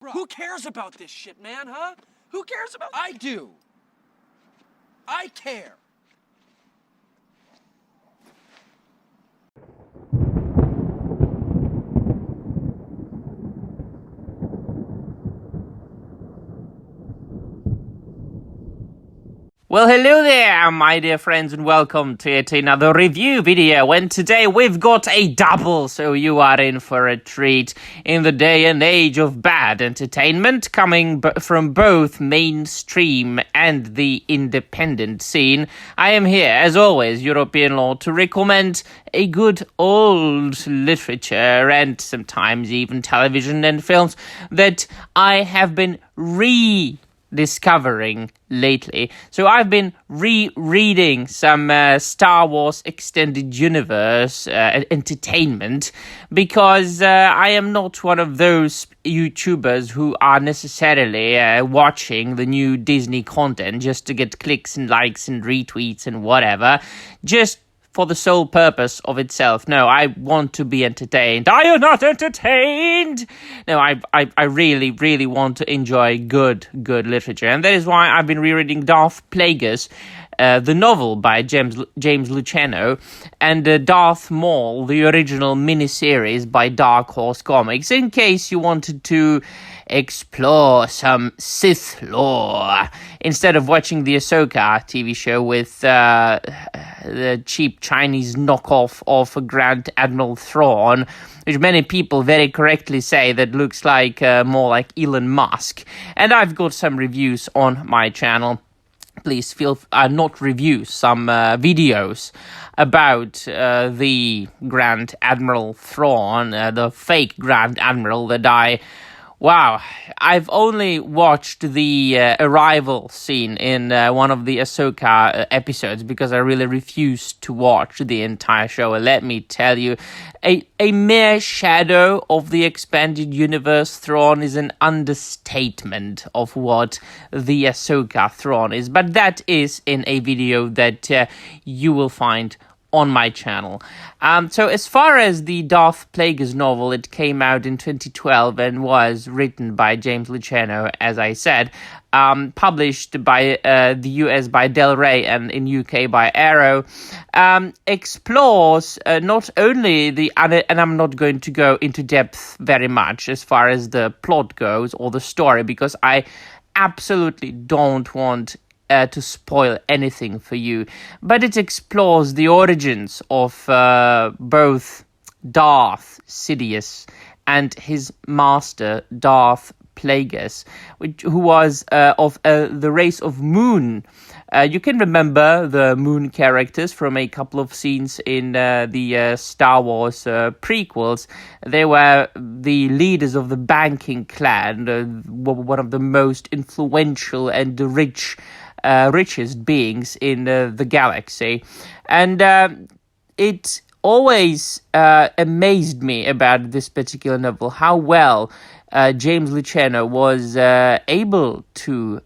Who cares about this shit, man, huh? Who cares about... I do. I care. Well, hello there, my dear friends, and welcome to yet another review video. And today we've got a double, so you are in for a treat in the day and age of bad entertainment, coming from both mainstream and the independent scene. I am here, as always, European Law, to recommend a good old literature and sometimes even television and films that I have been rediscovering lately. So I've been rereading some Star Wars Extended Universe entertainment because I am not one of those YouTubers who are necessarily watching the new Disney content just to get clicks and likes and retweets and whatever, just for the sole purpose of itself. No, I want to be entertained. Are you not entertained? No, I really, really want to enjoy good literature. And that is why I've been rereading Darth Plagueis, the novel by James Luceno, and Darth Maul, the original miniseries by Dark Horse Comics, in case you wanted to explore some Sith lore instead of watching the Ahsoka TV show with the cheap Chinese knockoff of Grand Admiral Thrawn, which many people very correctly say that looks like more like Elon Musk. And I've got some reviews on my channel. Please feel not reviews, some videos about the Grand Admiral Thrawn, the fake Grand Admiral that I've only watched the arrival scene in one of the Ahsoka episodes because I really refused to watch the entire show. And let me tell you, a mere shadow of the expanded universe Thrawn is an understatement of what the Ahsoka Thrawn is. But that is in a video that you will find on my channel. So as far as the Darth Plagueis novel, it came out in 2012 and was written by James Luceno, as I said, published by the US by Del Rey and in UK by Arrow, explores not only and I'm not going to go into depth very much as far as the plot goes or the story, because I absolutely don't want to spoil anything for you, but it explores the origins of both Darth Sidious and his master Darth Plagueis, who was of the race of Moon. You can remember the Moon characters from a couple of scenes in the Star Wars prequels. They were the leaders of the banking clan, one of the most influential and richest beings in the galaxy. And it always amazed me about this particular novel how well James Luceno was able to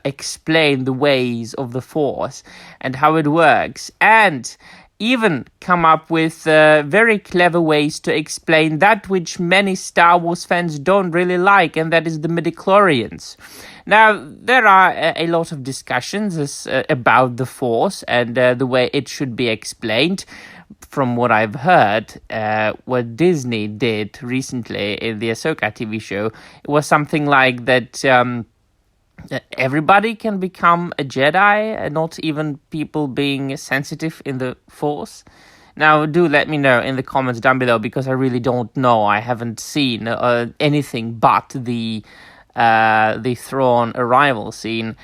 explain the ways of the Force and how it works, and even come up with very clever ways to explain that which many Star Wars fans don't really like, and that is the midichlorians. Now, there are a lot of discussions about the Force and the way it should be explained. From what I've heard, what Disney did recently in the Ahsoka TV show, it was something like that everybody can become a Jedi, not even people being sensitive in the Force. Now, do let me know in the comments down below, because I really don't know. I haven't seen anything but the Thrawn arrival scene.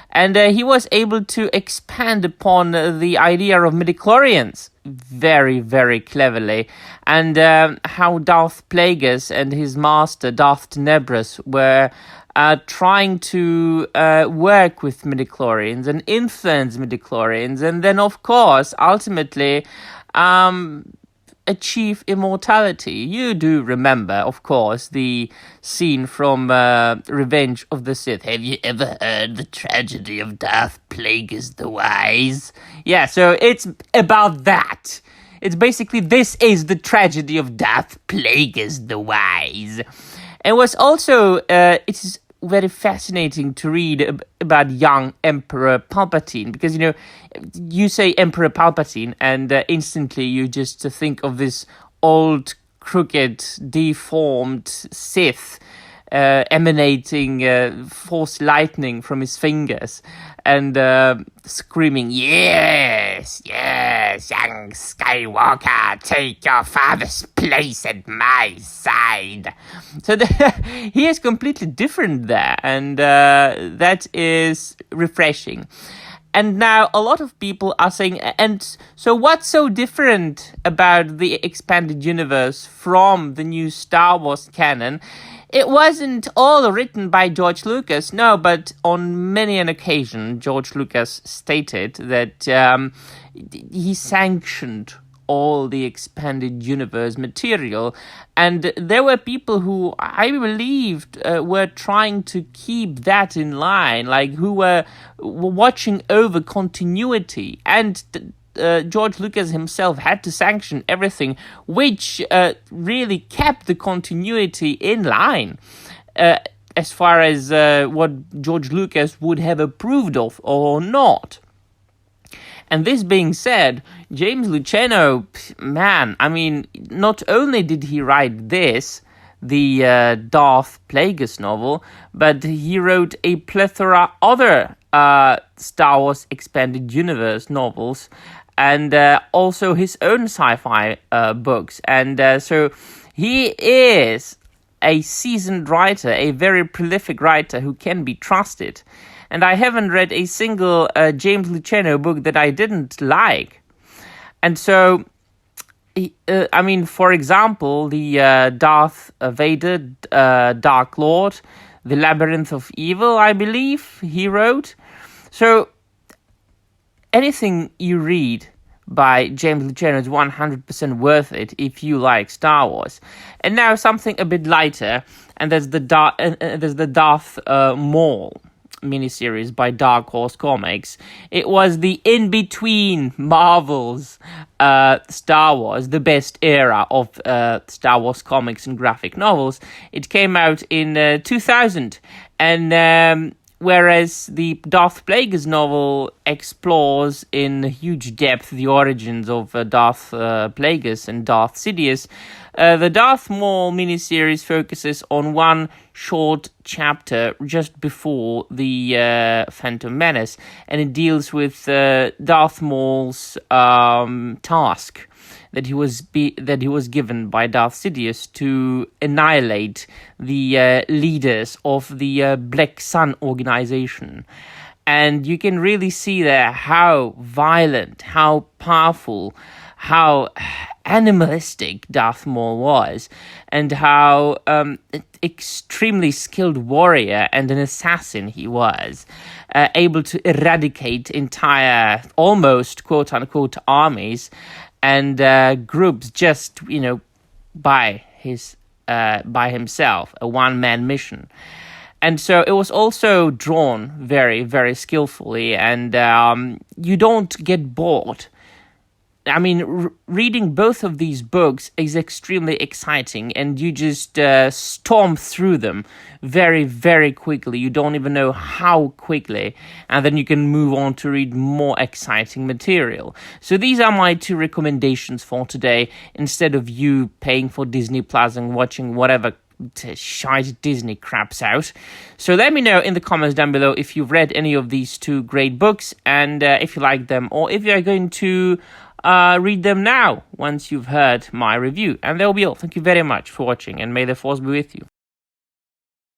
And he was able to expand upon the idea of midichlorians very, very cleverly. And how Darth Plagueis and his master, Darth Tenebris, were trying to work with midichlorians and influence midichlorians. And then, of course, ultimately achieve immortality. You do remember, of course, the scene from Revenge of the Sith. Have you ever heard the tragedy of Darth Plagueis the Wise? Yeah, so it's about that. It's basically, this is the tragedy of Darth Plagueis the Wise. It was also, it is very fascinating to read about young Emperor Palpatine, because, you know, you say Emperor Palpatine and instantly you just think of this old, crooked, deformed Sith emanating force lightning from his fingers and screaming, "Yes, yes, young Skywalker, take your father's place at my side." So he is completely different there, and that is refreshing. And now a lot of people are saying, and so what's so different about the expanded universe from the new Star Wars canon? It wasn't all written by George Lucas, no, but on many an occasion, George Lucas stated that he sanctioned all the expanded universe material, and there were people who I believed were trying to keep that in line, like who were watching over continuity, and George Lucas himself had to sanction everything, which really kept the continuity in line as far as what George Lucas would have approved of or not. And this being said, James Luceno, man, I mean, not only did he write this, the Darth Plagueis novel, but he wrote a plethora other Star Wars Expanded Universe novels, and also his own sci-fi books. And so he is a seasoned writer, a very prolific writer who can be trusted. And I haven't read a single James Luceno book that I didn't like. And so, I mean, for example, the Darth Vader, Dark Lord, The Labyrinth of Evil, I believe he wrote. So, anything you read by James Luceno is 100% worth it if you like Star Wars. And now something a bit lighter, and there's the Darth Maul miniseries by Dark Horse Comics. It was the in-between Marvel's Star Wars, the best era of Star Wars comics and graphic novels. It came out in 2000, and whereas the Darth Plagueis novel explores in huge depth the origins of Darth Plagueis and Darth Sidious, the Darth Maul miniseries focuses on one short chapter just before the Phantom Menace, and it deals with Darth Maul's task that he was given by Darth Sidious to annihilate the leaders of the Black Sun organization. And you can really see there how violent, how powerful, how animalistic Darth Maul was, and how extremely skilled warrior and an assassin he was, able to eradicate entire, almost quote-unquote armies and groups just, you know, by himself, a one-man mission. And so it was also drawn very, very skillfully, and you don't get bored. I mean, reading both of these books is extremely exciting, and you just storm through them very, very quickly. You don't even know how quickly, and then you can move on to read more exciting material. So these are my two recommendations for today, instead of you paying for Disney Plus and watching whatever shite Disney craps out. So let me know in the comments down below if you've read any of these two great books, and if you like them, or if you're going to read them now once you've heard my review. And that will be all. Thank you very much for watching, and may the Force be with you.